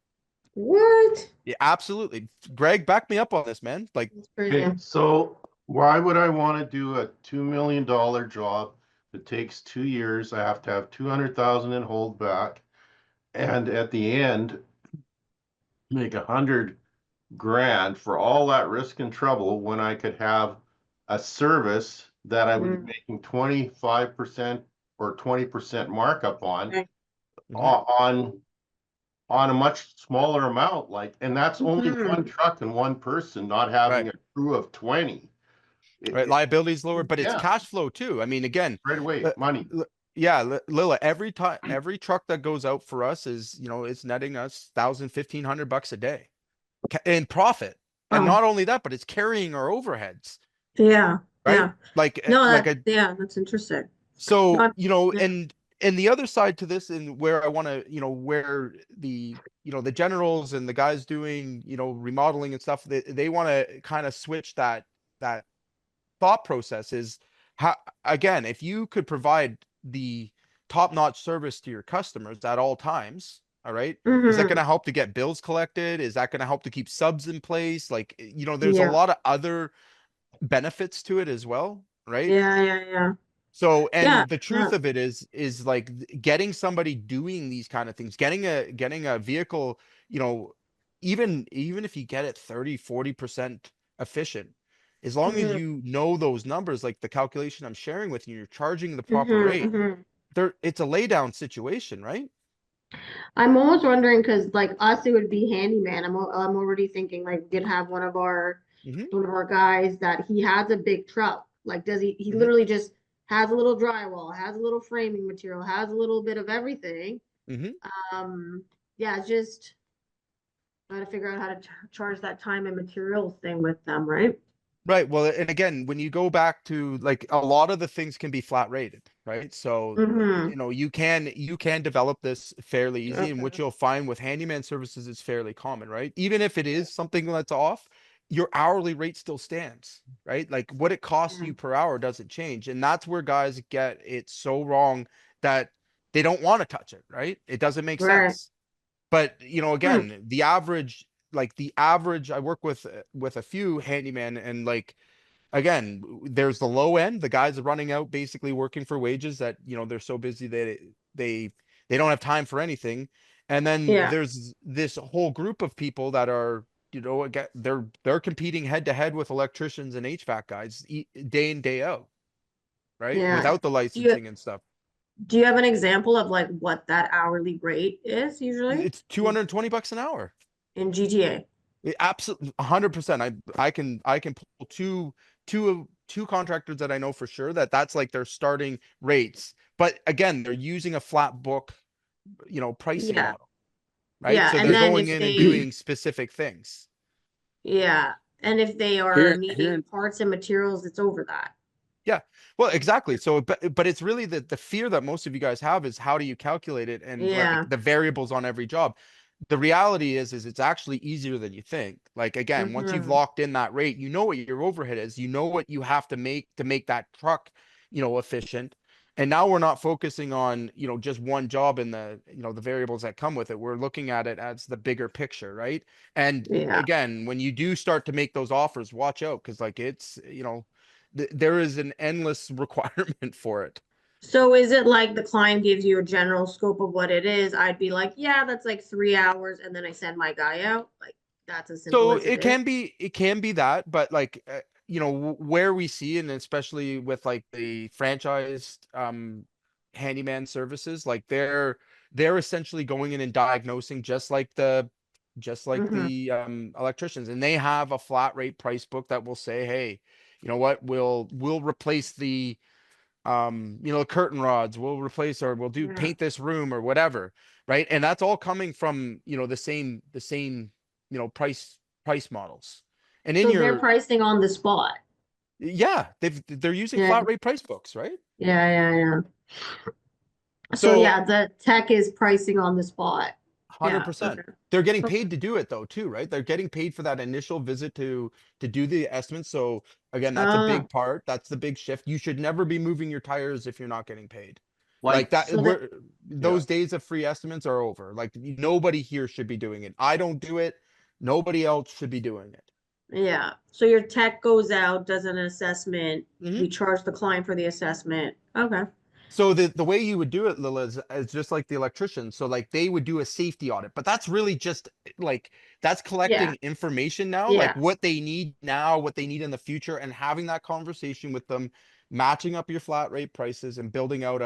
What? Yeah, absolutely. Greg, back me up on this, man. Like, That's crazy. Okay, so why would I want to do a $2 million job that takes 2 years? I have to have 200,000 in holdback, and at the end, make 100 grand for all that risk and trouble when I could have a service that I would be making 25% or 20% markup on Okay. on on a much smaller amount, like, and that's only one Mhm. truck and one person, not having right, a crew of 20. right. Liability is lower, but it's Yeah, cash flow too. I mean, again, right away, uh, money. yeah, Lila, every truck that goes out for us is, it's netting us 1,000, 1,500 bucks a day in profit. And Oh, not only that, but it's carrying our overheads, yeah. right? Yeah. No, Like that, a yeah, that's interesting. No, So, yeah. and and the other side to this, and where I want to, where the, the generals and the guys doing, remodeling and stuff, they want to kind of switch that thought process is how, again, if you could provide the top-notch service to your customers at all times, all right, is that going Mm-hmm. to help to get bills collected? Is that going to help to keep subs in place? Like, there's a Yeah. lot of other benefits to it as well, right? Yeah, yeah, yeah. So, Yeah, and the yeah. truth of it is like getting somebody doing these kind of things, getting a vehicle, even if you get it 30-40% efficient, as long as Mm-hmm. you know those numbers, like the calculation I'm sharing with you, you're charging the proper Mm-hmm. rate. Mm-hmm. It's a lay down situation, right? I'm almost wondering because like us, it would be handyman. I'm already thinking like we could have Hmm. one of our guys that he has a big truck. Like does he Hmm. literally just has a little drywall, has a little framing material, has a little bit of everything. Hmm. Um yeah, it's just gotta figure out how to charge that time and materials thing with them, right? Right. Well, and again, when you go back to like a lot of the things can be flat rated, right? So, Mm-hmm. you can develop this fairly easy, and what Okay. you'll find with handyman services is fairly common, right? Even if it is something that's off, your hourly rate still stands, right? Like what it costs Yeah. you per hour doesn't change. And that's where guys get it so wrong that they don't want to touch it, right? It doesn't make Right. sense. But Hmm. again, the average, I work with a few handyman, and like again, there's the low end, the guys are running out basically working for wages that they're so busy that they they don't have time for anything. And then Yeah. there's this whole group of people that are, again, they're competing head to head with electricians and HVAC guys day in day out, right, Yeah. without the Do you licensing and stuff. do you have an example of like what that hourly rate is usually It's $220 an hour. in GTA? Absolutely, 100%. I can pull two contractors that I know for sure that's like their starting rates. But again, they're using a flat book, pricing Yeah. model, right? Yeah. So And they're then going if in and they, doing specific things. yeah. And if they are Here needing parts and materials, it's over that. Yeah, well, exactly. So, but it's really the fear that most of you guys have is how do you calculate it and like Yeah. the variables on every job. The reality is it's actually easier than you think. Like again, once you've Mm-hmm. locked in that rate, you know what your overhead is, you know what you have to make that truck, efficient. And now we're not focusing on, just one job and the variables that come with it. We're looking at it as the bigger picture, right? And Yeah. again, when you do start to make those offers, watch out because like it's, there is an endless requirement for it. So is it like the client gives you a general scope of what it is? I'd be like, yeah, that's like 3 hours, and then I send my guy out. Like that's as simple So as it is. it can be that, but like where we see, and especially with like the franchised handyman services, like they're essentially going in and diagnosing Mm-hmm. just like the electricians, and they have a flat rate price book that will say, hey, you know what, we'll replace the curtain rods, we'll replace, or we'll do Yeah. paint this room or whatever, right? And that's all coming from the same price models. And in So they're your, pricing on the spot. yeah, they're using Yeah. flat rate price books, right? Yeah. Yeah. Yeah. So So yeah, the tech is pricing on the spot. Yeah. 100%. Okay. They're getting Okay. paid to do it though too, right? They're getting paid for that initial visit to do the estimates. So again, that's a Oh, big part. That's the big shift. You should never be moving your tires if you're not getting paid. Like Like, that, so that yeah, those days of free estimates are over. Like nobody here should be doing it. I don't do it. Nobody else should be doing it. yeah. So your tech goes out, does an assessment. Mhm. We charge the client for the assessment. Okay. So the way you would do it, Lila, is just like the electrician. So like they would do a safety audit, but that's really just like that's Yeah. collecting information now, like Yeah. what they need now, what they need in the future, and having that conversation with them, matching up your flat rate prices and building out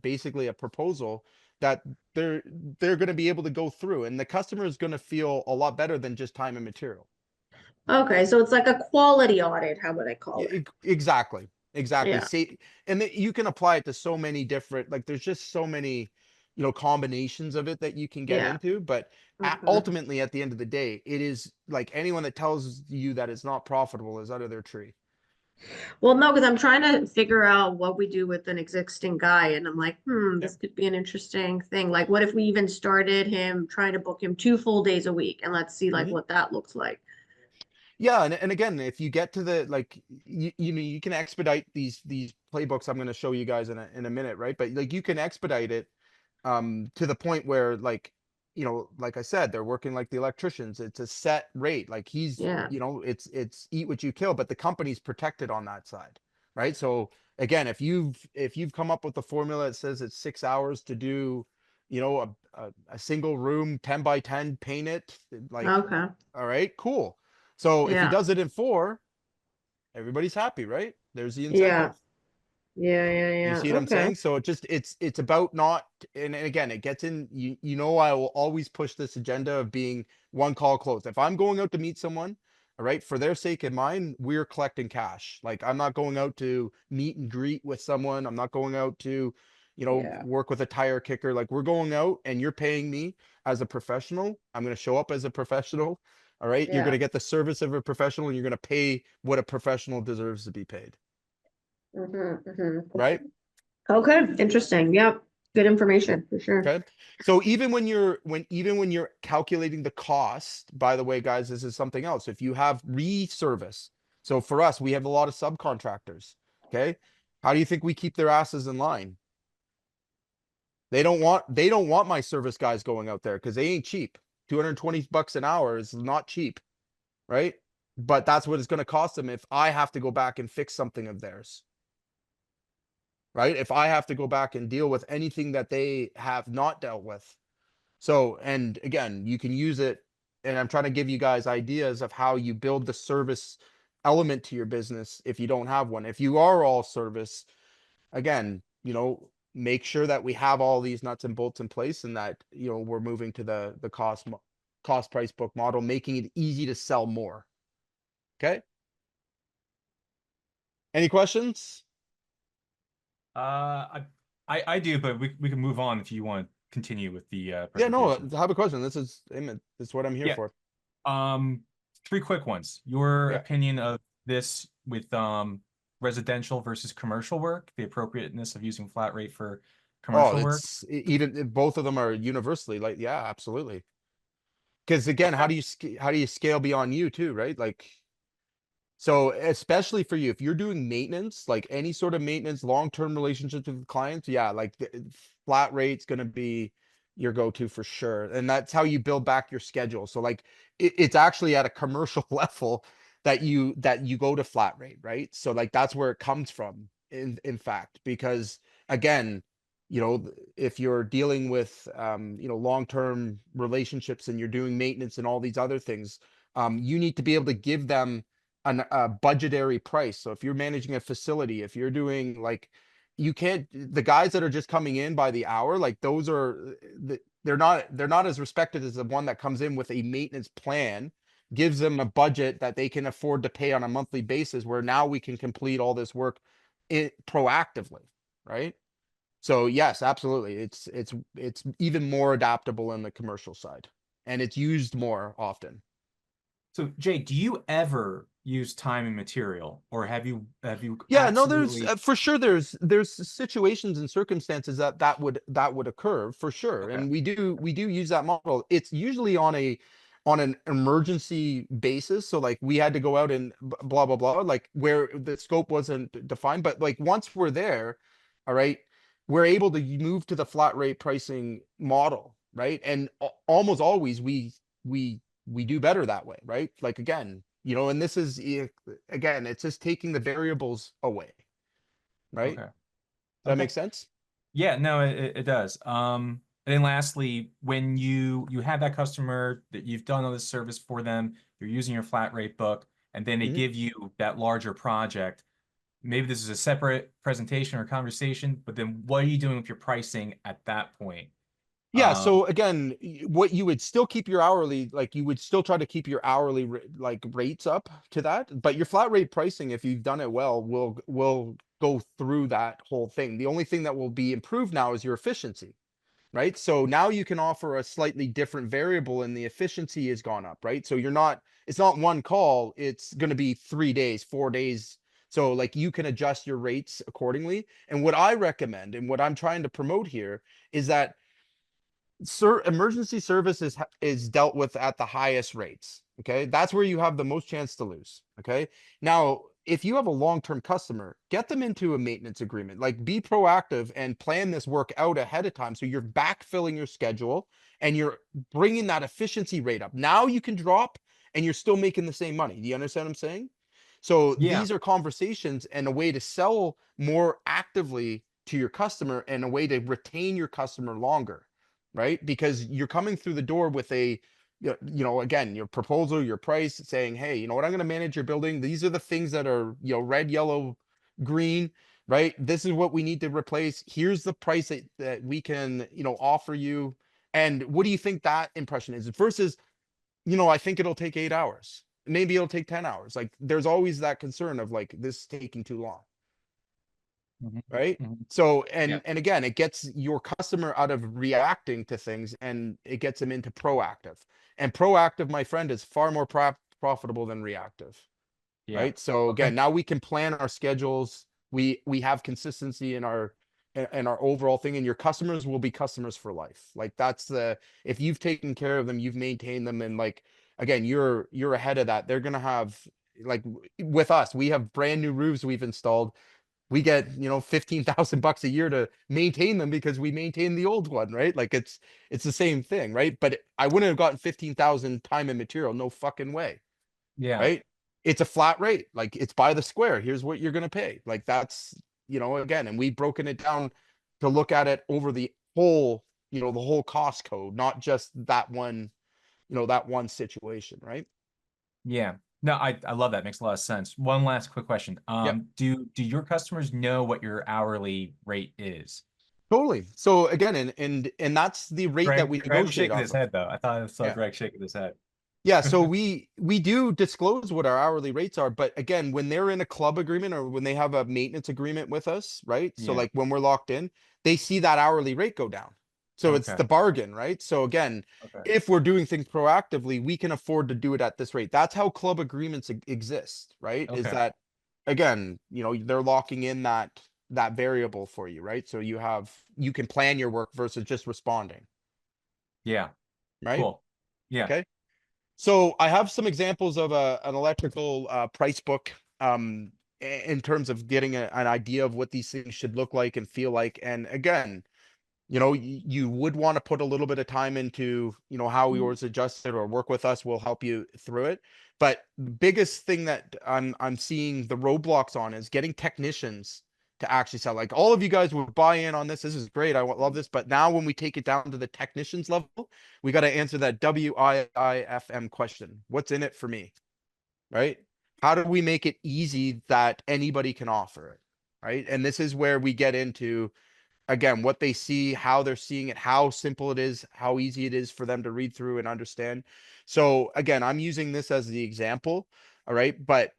basically a proposal that they're they're going to be able to go through, and the customer is going to feel a lot better than just time and material. Okay. So it's like a quality audit. How would I call it? Exactly. Exactly. Yeah. Say, and you can apply it to so many different, like there's just so many, combinations of it that you can get Yeah. into. But Okay. ultimately, at the end of the day, it is like anyone that tells you that it's not profitable is out of their tree. Well, no, because I'm trying to figure out what we do with an existing guy, and I'm like, this could be an interesting thing. Like, what if we even started him trying to book him 2 full days a week, and let's see like Mhm. what that looks like. Yeah, and again, if you get to the like you know, you can expedite these playbooks I'm going to show you guys in a minute, right? But like you can expedite it to the point where like, you know, like I said, they're working like the electricians. It's a set rate. Like he's, Yeah. you know, it's eat what you kill, but the company's protected on that side, right? So again, if you've come up with a formula that says it's 6 hours to do, you know, a single room 10 by 10, paint it, like, Okay. all right, cool. So if he Yeah. does it in 4, everybody's happy, right? There's the Yeah. incentive. Yeah. Yeah. You Yeah. see what I'm Okay. saying? So it just it's about not, and again, it gets in, you know, I will always push this agenda of being one call closed. If I'm going out to meet someone, all right, for their sake and mine, we're collecting cash. Like I'm not going out to meet and greet with someone. I'm not going out to, you know, Yeah. work with a tire kicker. Like we're going out and you're paying me as a professional. I'm going to show up as a professional. All right. You're going Yeah. to get the service of a professional and you're going to pay what a professional deserves to be paid. Right. Okay. Interesting. Yep. Good information for sure. Okay. So even when you're calculating the cost, by the way, guys, this is something else. If you have reservice, so for us, we have a lot of subcontractors. Okay. How do you think we keep their asses in line? They don't want my service guys going out there because they ain't cheap. $220 an hour is not cheap, right? But that's what it's going to cost them if I have to go back and fix something of theirs. Right? If I have to go back and deal with anything that they have not dealt with. So, and again, you can use it, and I'm trying to give you guys ideas of how you build the service element to your business if you don't have one. If you are all service, again, you know, make sure that we have all these nuts and bolts in place and that, you know, we're moving to the cost price book model, making it easy to sell more. Okay? Any questions? I do, but we can move on if you want to continue with the Yeah, no, presentation. I have a question. This is what I'm here Yeah. for. Three quick ones. Your Yeah. opinion of this with residential versus commercial work, the appropriateness of using flat rate for Oh, commercial work. even both of them are universally like, yeah, absolutely. Because again, how do you scale beyond you too, right? Like, so especially for you, if you're doing maintenance, like any sort of maintenance, long-term relationships with clients, yeah, like the flat rate's going to be your go-to for sure. And that's how you build back your schedule. So like it's actually at a commercial level that you go to flat rate, right? So like that's where it comes from in fact, because again, you know, if you're dealing with you know, long-term relationships and you're doing maintenance and all these other things, you need to be able to give them a budgetary price. So if you're managing a facility, if you're doing like, you can't, the guys that are just coming in by the hour, like those are they're not as respected as the one that comes in with a maintenance plan, gives them a budget that they can afford to pay on a monthly basis, where now we can complete all this work proactively, right? So yes, absolutely. It's even more adaptable in the commercial side, and it's used more often. So Jay, do you ever use time and material, or have you Yeah, no, there's absolutely for sure there's situations and circumstances that would occur for sure, okay? and we do use that model. It's usually on an emergency basis. So like we had to go out and blah blah blah, like where the scope wasn't defined, but like once we're there, all right, we're able to move to the flat rate pricing model, right? And almost always we do better that way, right? Like again, you know, and this is again, it's just taking the variables away, right? Okay. Does that Okay. make sense? Yeah, no, it does. And then lastly, when you have that customer that you've done all this service for them, you're using your flat rate book, and then they Mhm. give you that larger project. Maybe this is a separate presentation or conversation, but then what are you doing with your pricing at that point? Yeah, Um, so again, what you would still keep your hourly, like you would still try to keep your hourly like rates up to that, but your flat rate pricing, if you've done it well, will go through that whole thing. The only thing that will be improved now is your efficiency, right? So now you can offer a slightly different variable and the efficiency has gone up, right? So it's not one call, it's going to be 3 days, 4 days, So like you can adjust your rates accordingly. And what I recommend and what I'm trying to promote here is that emergency services is dealt with at the highest rates. Okay. That's where you have the most chance to lose. Okay. Now, if you have a long-term customer, get them into a maintenance agreement, like be proactive and plan this work out ahead of time. So you're backfilling your schedule and you're bringing that efficiency rate up. Now you can drop and you're still making the same money. Do you understand what I'm saying? So Yeah. these are conversations and a way to sell more actively to your customer and a way to retain your customer longer, right? Because you're coming through the door with a, again, your proposal, your price, saying, hey, you know what, I'm going to manage your building. These are the things that are, red, yellow, green, right? This is what we need to replace. Here's the price that we can, offer you. And what do you think that impression is versus, I think it'll take 8 hours. Maybe it'll take 10 hours. Like there's always that concern of like this taking too long. Mhm. Right. Mhm. So, Yeah. and again, it gets your customer out of reacting to things and it gets them into proactive. And proactive, my friend, is far more profitable than reactive. Yeah. Right. So Okay. again, now we can plan our schedules. We have consistency in our overall thing, and your customers will be customers for life. Like that's if you've taken care of them, you've maintained them, and like again, you're ahead of that. They're gonna have, like, with us, we have brand new roofs we've installed. We get, $15,000 a year to maintain them because we maintain the old one, right? Like it's the same thing, right? But I wouldn't have gotten 15,000 time and material, no fucking way, Yeah. right? It's a flat rate, like it's by the square. Here's what you're gonna pay. Like that's, again, and we've broken it down to look at it over the whole, the whole cost code, not just that one, that one situation, right? Yeah. No, I love that. Makes a lot of sense. One last quick question. Yep. Do your customers know what your hourly rate is? Totally. So again, and that's the rate that we Greg was negotiate shaking off his of. head though. I thought I saw Yeah. Greg shaking his head. Yeah, so we do disclose what our hourly rates are, but again, when they're in a club agreement or when they have a maintenance agreement with us, right? So Yeah. like when we're locked in, they see that hourly rate go down. So it's Okay. the bargain, right? So again, Okay. if we're doing things proactively, we can afford to do it at this rate. That's how club agreements exist, right? Is Okay. that again, they're locking in that variable for you, right? So you can plan your work versus just responding, Yeah. right? Cool. Yeah. Okay. So I have some examples of an electrical price book in terms of getting an idea of what these things should look like and feel like. And again, you would want to put a little bit of time into, how Mhm. yours adjusted or work with us. We'll help you through it. But the biggest thing that I'm seeing the roadblocks on is getting technicians to actually sell. Like all of you guys would buy in on this. This is great. I love this. But now when we take it down to the technicians level, we got to answer that WIIFM question. What's in it for me? Right? How do we make it easy that anybody can offer it? Right? And this is where we get into, again, what they see, how they're seeing it, how simple it is, how easy it is for them to read through and understand. So again, I'm using this as the example. All right. But,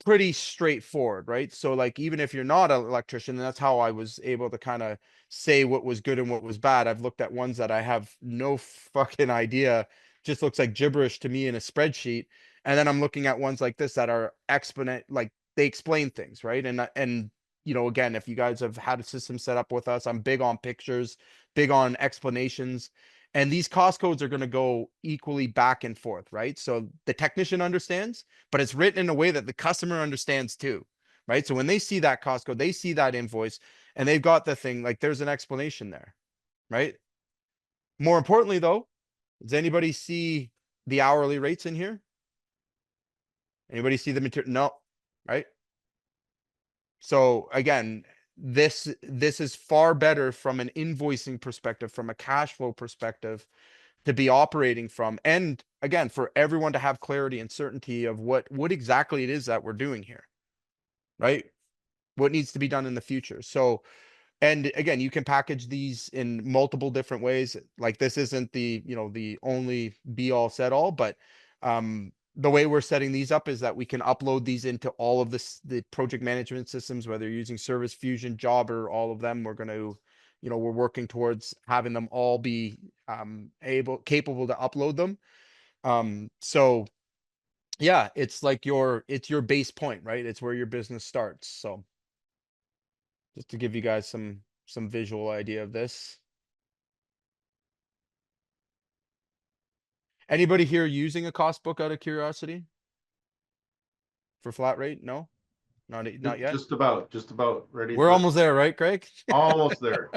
pretty straightforward, right? So like, even if you're not an electrician, and that's how I was able to kind of say what was good and what was bad. I've looked at ones that I have no fucking idea, just looks like gibberish to me in a spreadsheet. And then I'm looking at ones like this that are exponent, like they explain things, right? And again, if you guys have had a system set up with us, I'm big on pictures, big on explanations. And these cost codes are going to go equally back and forth, right? So the technician understands, but it's written in a way that the customer understands too, right? So when they see that cost code, they see that invoice and they've got the thing, like there's an explanation there, right? More importantly, though, does anybody see the hourly rates in here? Anybody see the material? No, right? So again, this is far better from an invoicing perspective, from a cash flow perspective to be operating from, and again, for everyone to have clarity and certainty of what exactly it is that we're doing here, right? What needs to be done in the future. So, and again, you can package these in multiple different ways. Like this isn't the, the only be all set all, but the way we're setting these up is that we can upload these into all of the project management systems, whether you're using Service Fusion, Jobber, all of them. We're going to, we're working towards having them all be capable to upload them. So yeah, it's like it's your base point, right? It's where your business starts. So just to give you guys some visual idea of this. Anybody here using a cost book out of curiosity? For flat rate? No? Not yet? Just about ready. We're almost there, right, Greg? Almost there.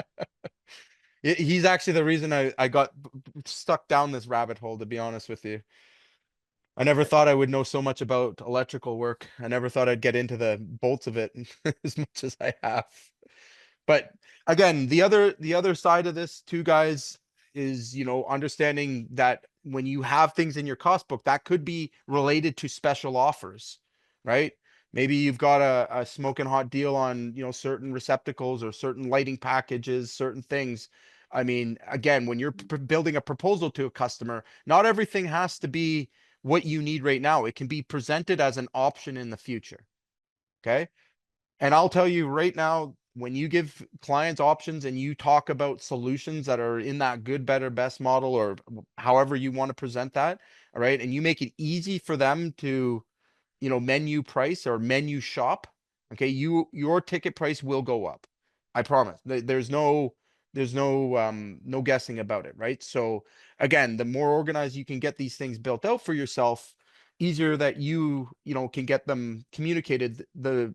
He's actually the reason I got stuck down this rabbit hole, to be honest with you. I never thought I would know so much about electrical work. I never thought I'd get into the bolts of it as much as I have. But again, the other side of this too, guys, is, you know, understanding that when you have things in your cost book, that could be related to special offers, right? Maybe you've got a smoking hot deal on, you know, certain receptacles or certain lighting packages, certain things. I mean, again, when you're building a proposal to a customer, not everything has to be what you need right now. It can be presented as an option in the future. Okay. And I'll tell you right now, when you give clients options and you talk about solutions that are in that good, better, best model, or however you want to present that, all right, and you make it easy for them to, you know, menu price or menu shop, okay, your ticket price will go up. I promise. There's no guessing about it, right? So again, the more organized you can get these things built out for yourself, easier that you know, can get them communicated, the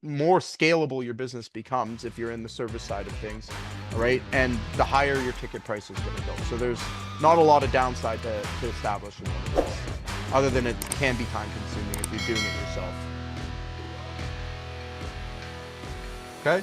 more scalable your business becomes if you're in the service side of things, all right? And the higher your ticket price is going to go. So there's not a lot of downside to establishing one of these, other than it can be time consuming if you're doing it yourself. Okay.